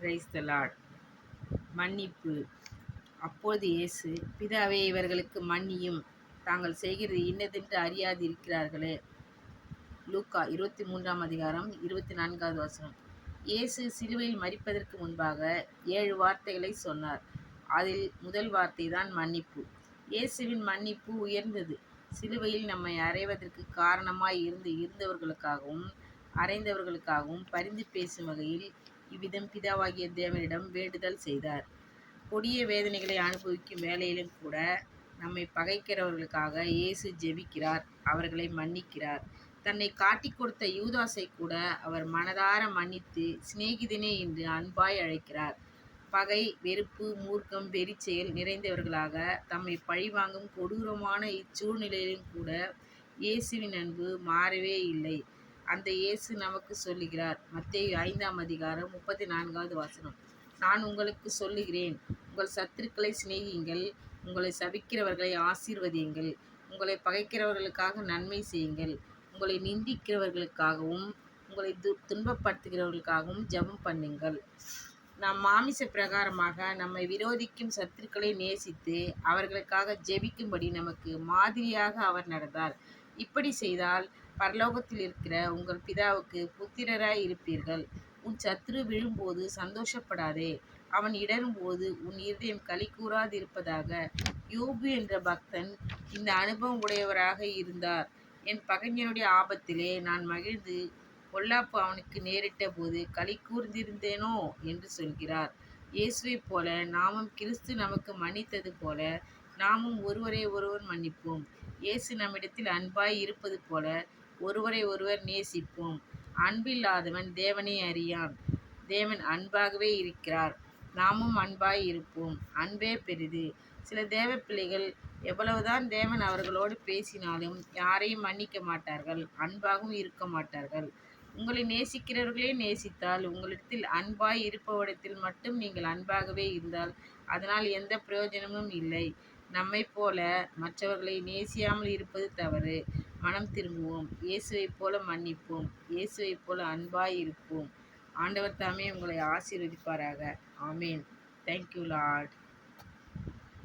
Praise the Lord. மன்னிப்பு. அப்பொழுது இயேசு, பிதாவே, இவர்களுக்கு மன்னியும், தாங்கள் செய்கிறது இன்னதென்று அறியாது இருக்கிறார்களே. லூக்கா 23:24 இயேசு சிலுவையில் மரிப்பதற்கு முன்பாக 7 வார்த்தைகளை சொன்னார். அதில் முதல் வார்த்தை தான் மன்னிப்பு. இயேசுவின் மன்னிப்பு உயர்ந்தது. சிலுவையில் நம்மை அறைவதற்கு காரணமாய் இருந்தவர்களுக்காகவும் அறைந்தவர்களுக்காகவும் பரிந்து பேசும் வகையில் இவ்விதம் பிதாவாகிய தேவனிடம் வேண்டுதல் செய்தார். கொடிய வேதனைகளை அனுபவிக்கும் வேளையிலும் கூட நம்மை பகைக்கிறவர்களுக்காக இயேசு ஜெபிக்கிறார், அவர்களை மன்னிக்கிறார். தன்னை காட்டிக் கொடுத்த யூதாசை கூட அவர் மனதார மன்னித்து சிநேகிதனே என்று அன்பாய் அழைக்கிறார். பகை, வெறுப்பு, மூர்க்கம், வெறிச்செயல் நிறைந்தவர்களாக தம்மை பழிவாங்கும் கொடூரமான இச்சூழ்நிலையிலும் கூட இயேசுவின் அன்பு மாறவே இல்லை. அந்த இயேசு நமக்கு சொல்லுகிறார். மத்தேயு 5:34 நான் உங்களுக்கு சொல்லுகிறேன், உங்கள் சத்துருக்களை சிநேகியுங்கள், உங்களை சபிக்கிறவர்களை ஆசீர்வதியுங்கள், உங்களை பகைக்கிறவர்களுக்காக நன்மை செய்யுங்கள், உங்களை நிந்திக்கிறவர்களுக்காகவும் உங்களை துன்பப்படுத்துகிறவர்களுக்காகவும் ஜெபம் பண்ணுங்கள். நாம் மாமிச பிரகாரமாக நம்மை விரோதிக்கும் சத்துருக்களை நேசித்து அவர்களுக்காக ஜெபிக்கும்படி நமக்கு மாதிரியாக அவர் நடந்தார். இப்படி செய்தால் பரலோகத்தில் இருக்கிற உங்கள் பிதாவுக்கு புத்திரராய் இருப்பீர்கள். உன் சத்துரு விழும்போது சந்தோஷப்படாதே, அவன் இடரும்போது உன் இருதயம் களி கூறாதிருப்பதாக. யோபு என்ற பக்தன் இந்த அனுபவம் உடையவராக இருந்தார். என் பகைஞனுடைய ஆபத்திலே நான் மகிழ்ந்து பொல்லாப்பு அவனுக்கு நேரிட்ட போது களி கூர்ந்திருந்தேனோ என்று சொல்கிறார். இயேசுவைப் போல நாமும் கிறிஸ்து நமக்கு மன்னித்தது போல நாமும் ஒருவரை ஒருவர் மன்னிப்போம். இயேசு நம்மிடத்தில் அன்பாய் இருப்பது போல ஒருவரை ஒருவர் நேசிப்போம். அன்பில்லாதவன் தேவனை அறியான். தேவன் அன்பாகவே இருக்கிறார். நாமும் அன்பாய் இருப்போம். அன்பே பெரிது. சில தேவ பிள்ளைகள் எவ்வளவுதான் தேவன் அவர்களோடு பேசினாலும் யாரையும் மன்னிக்க மாட்டார்கள், அன்பாகவும் இருக்க மாட்டார்கள். உங்களை நேசிக்கிறவர்களே நேசித்தால் உங்களிடத்தில் அன்பாய் இருப்பவரிடத்தில் மட்டும் நீங்கள் அன்பாகவே இருந்தால் அதனால் எந்த பிரயோஜனமும் இல்லை. நம்மை போல மற்றவர்களை நேசியாமல் இருப்பது தவறு. மனம் திரும்புவோம். இயேசுவைப் போல மன்னிப்போம். இயேசுவைப் போல அன்பாய் இருப்போம். ஆண்டவர் தாமே உங்களை ஆசீர்வதிப்பாராக. ஆமேன். Thank you Lord.